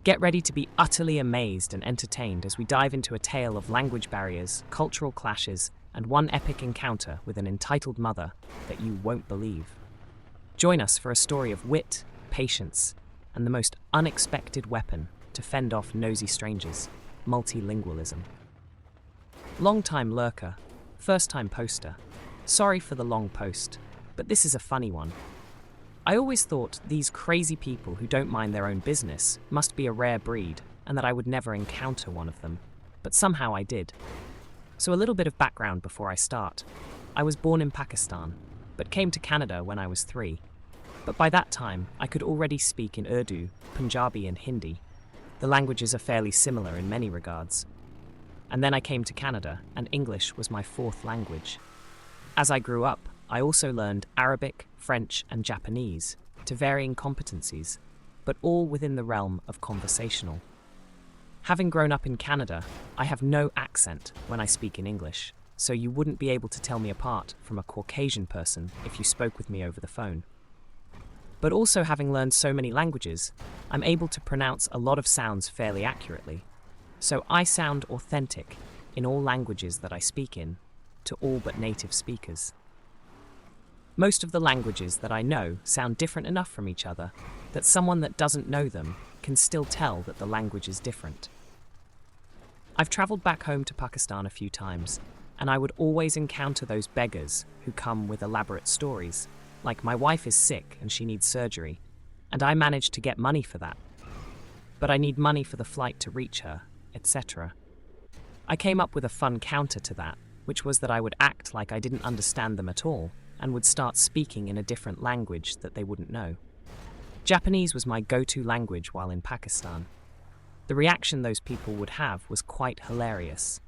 Get ready to be utterly amazed and entertained as we dive into a tale of language barriers, cultural clashes, and one epic encounter with an entitled mother that you won't believe. Join us for a story of wit, patience, and the most unexpected weapon to fend off nosy strangers: multilingualism. Long-time lurker, first-time poster. Sorry for the long post, but this is a funny one. I always thought these crazy people who don't mind their own business must be a rare breed and that I would never encounter one of them, but somehow I did. So a little bit of background before I start. I was born in Pakistan, but came to Canada when I was 3. But by that time, I could already speak in Urdu, Punjabi and Hindi. The languages are fairly similar in many regards. And then I came to Canada, and English was my 4th language. As I grew up, I also learned Arabic, French, and Japanese to varying competencies, but all within the realm of conversational. Having grown up in Canada, I have no accent when I speak in English, so you wouldn't be able to tell me apart from a Caucasian person if you spoke with me over the phone. But also having learned so many languages, I'm able to pronounce a lot of sounds fairly accurately. So I sound authentic in all languages that I speak in, to all but native speakers. Most of the languages that I know sound different enough from each other that someone that doesn't know them can still tell that the language is different. I've travelled back home to Pakistan a few times, and I would always encounter those beggars who come with elaborate stories, like my wife is sick and she needs surgery, and I managed to get money for that. But I need money for the flight to reach her, etc. I came up with a fun counter to that, which was that I would act like I didn't understand them at all, and would start speaking in a different language that they wouldn't know. Japanese was my go-to language while in Pakistan. The reaction those people would have was quite hilarious.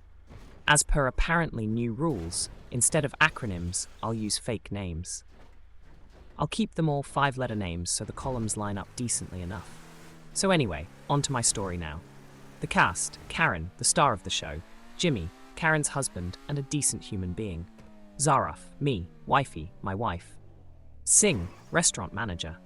As per apparently new rules, instead of acronyms, I'll use fake names. I'll keep them all 5-letter names so the columns line up decently enough. So anyway, on to my story now. The cast: Karen, the star of the show; Jimmy, Karen's husband and a decent human being; Zaraf, me, wifey, my wife; Singh, restaurant manager.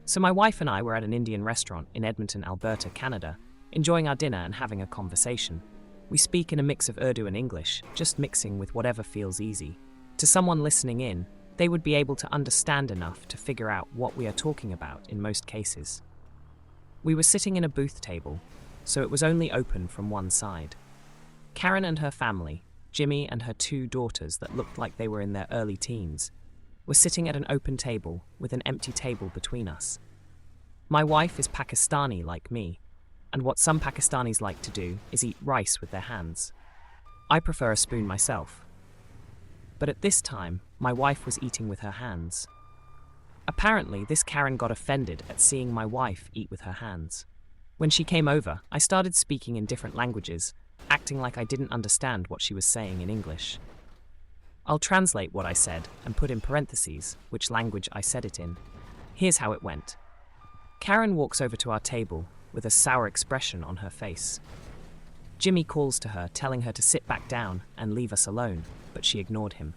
So my wife and I were at an Indian restaurant in Edmonton, Alberta, Canada, enjoying our dinner and having a conversation. We speak in a mix of Urdu and English, just mixing with whatever feels easy. To someone listening in, they would be able to understand enough to figure out what we are talking about in most cases. We were sitting in a booth table, so it was only open from one side. Karen and her family, Jimmy and her 2 daughters that looked like they were in their early teens, were sitting at an open table with an empty table between us. My wife is Pakistani like me, and what some Pakistanis like to do is eat rice with their hands. I prefer a spoon myself. But at this time, my wife was eating with her hands. Apparently, this Karen got offended at seeing my wife eat with her hands. When she came over, I started speaking in different languages, acting like I didn't understand what she was saying in English. I'll translate what I said and put in parentheses which language I said it in. Here's how it went. Karen walks over to our table with a sour expression on her face. Jimmy calls to her, telling her to sit back down and leave us alone, but she ignored him.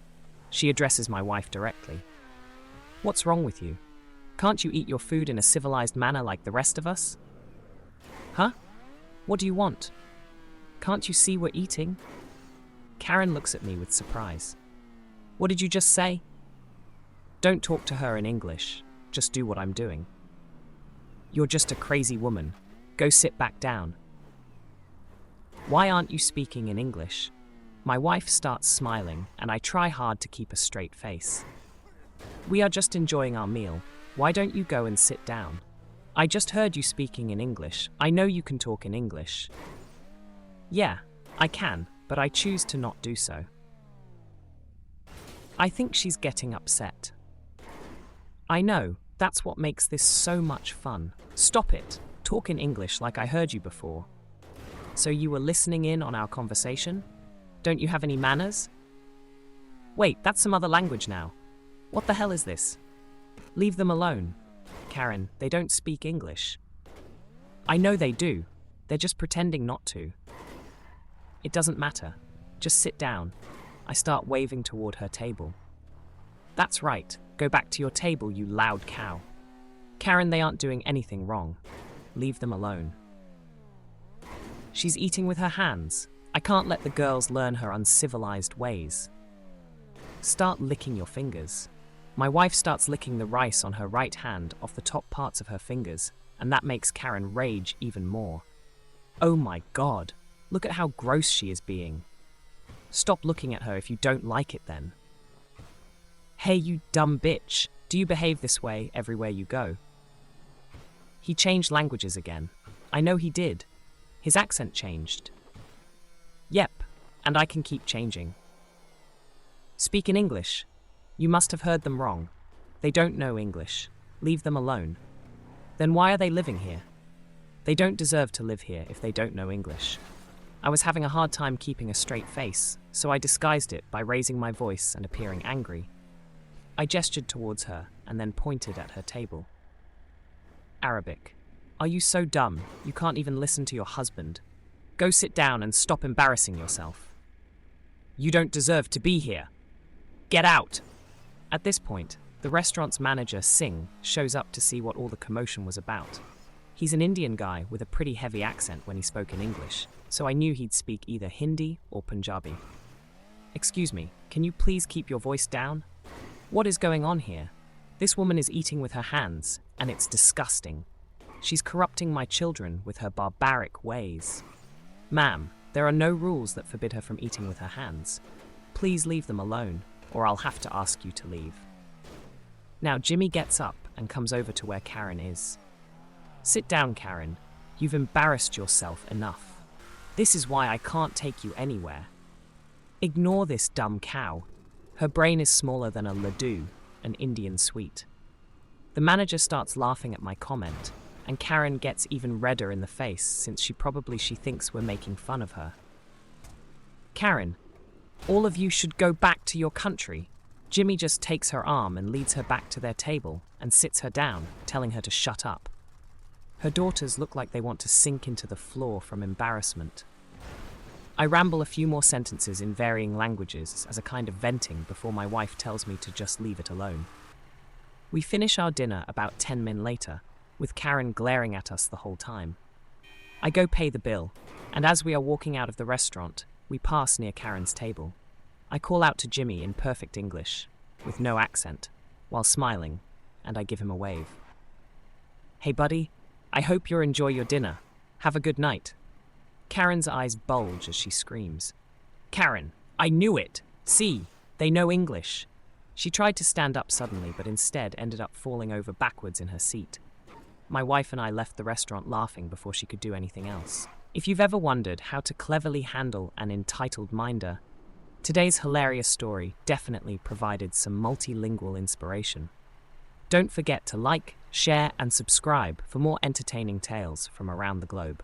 She addresses my wife directly. "What's wrong with you? Can't you eat your food in a civilized manner like the rest of us?" "Huh? What do you want? Can't you see we're eating?" Karen looks at me with surprise. "What did you just say?" Don't talk to her in English. Just do what I'm doing. "You're just a crazy woman. Go sit back down." "Why aren't you speaking in English?" My wife starts smiling, and I try hard to keep a straight face. "We are just enjoying our meal. Why don't you go and sit down? I just heard you speaking in English. I know you can talk in English." "Yeah, I can, but I choose to not do so." I think she's getting upset. "I know, that's what makes this so much fun. Stop it. Talk in English like I heard you before." "So you were listening in on our conversation? Don't you have any manners?" "Wait, that's some other language now. What the hell is this?" "Leave them alone. Karen, they don't speak English." "I know they do. They're just pretending not to." "It doesn't matter. Just sit down." I start waving toward her table. "That's right. Go back to your table, you loud cow." "Karen, they aren't doing anything wrong. Leave them alone." She's eating with her hands. I can't let the girls learn her uncivilized ways. Start licking your fingers. My wife starts licking the rice on her right hand off the top parts of her fingers, and that makes Karen rage even more. Oh my God, look at how gross she is being. Stop looking at her if you don't like it then. Hey, you dumb bitch, do you behave this way everywhere you go? He changed languages again. I know he did. His accent changed. Yep, and I can keep changing. Speak in English. You must have heard them wrong. They don't know English. Leave them alone. Then why are they living here? They don't deserve to live here if they don't know English. I was having a hard time keeping a straight face, so I disguised it by raising my voice and appearing angry. I gestured towards her and then pointed at her table. Arabic. Are you so dumb you can't even listen to your husband? Go sit down and stop embarrassing yourself. You don't deserve to be here. Get out! At this point, the restaurant's manager, Singh, shows up to see what all the commotion was about. He's an Indian guy with a pretty heavy accent when he spoke in English, so I knew he'd speak either Hindi or Punjabi. Excuse me, can you please keep your voice down? What is going on here? This woman is eating with her hands, and it's disgusting. She's corrupting my children with her barbaric ways. Ma'am, there are no rules that forbid her from eating with her hands. Please leave them alone, or I'll have to ask you to leave. Now Jimmy gets up and comes over to where Karen is. Sit down, Karen. You've embarrassed yourself enough. This is why I can't take you anywhere. Ignore this dumb cow. Her brain is smaller than a laddu, an Indian sweet. The manager starts laughing at my comment, and Karen gets even redder in the face since she thinks we're making fun of her. Karen, all of you should go back to your country. Jimmy just takes her arm and leads her back to their table and sits her down, telling her to shut up. Her daughters look like they want to sink into the floor from embarrassment. I ramble a few more sentences in varying languages as a kind of venting before my wife tells me to just leave it alone. We finish our dinner about 10 minutes later, with Karen glaring at us the whole time. I go pay the bill, and as we are walking out of the restaurant, we pass near Karen's table. I call out to Jimmy in perfect English, with no accent, while smiling, and I give him a wave. Hey buddy, I hope you enjoy your dinner. Have a good night. Karen's eyes bulge as she screams. Karen, I knew it! See, they know English. She tried to stand up suddenly, but instead ended up falling over backwards in her seat. My wife and I left the restaurant laughing before she could do anything else. If you've ever wondered how to cleverly handle an entitled minder, today's hilarious story definitely provided some multilingual inspiration. Don't forget to like, share, and subscribe for more entertaining tales from around the globe.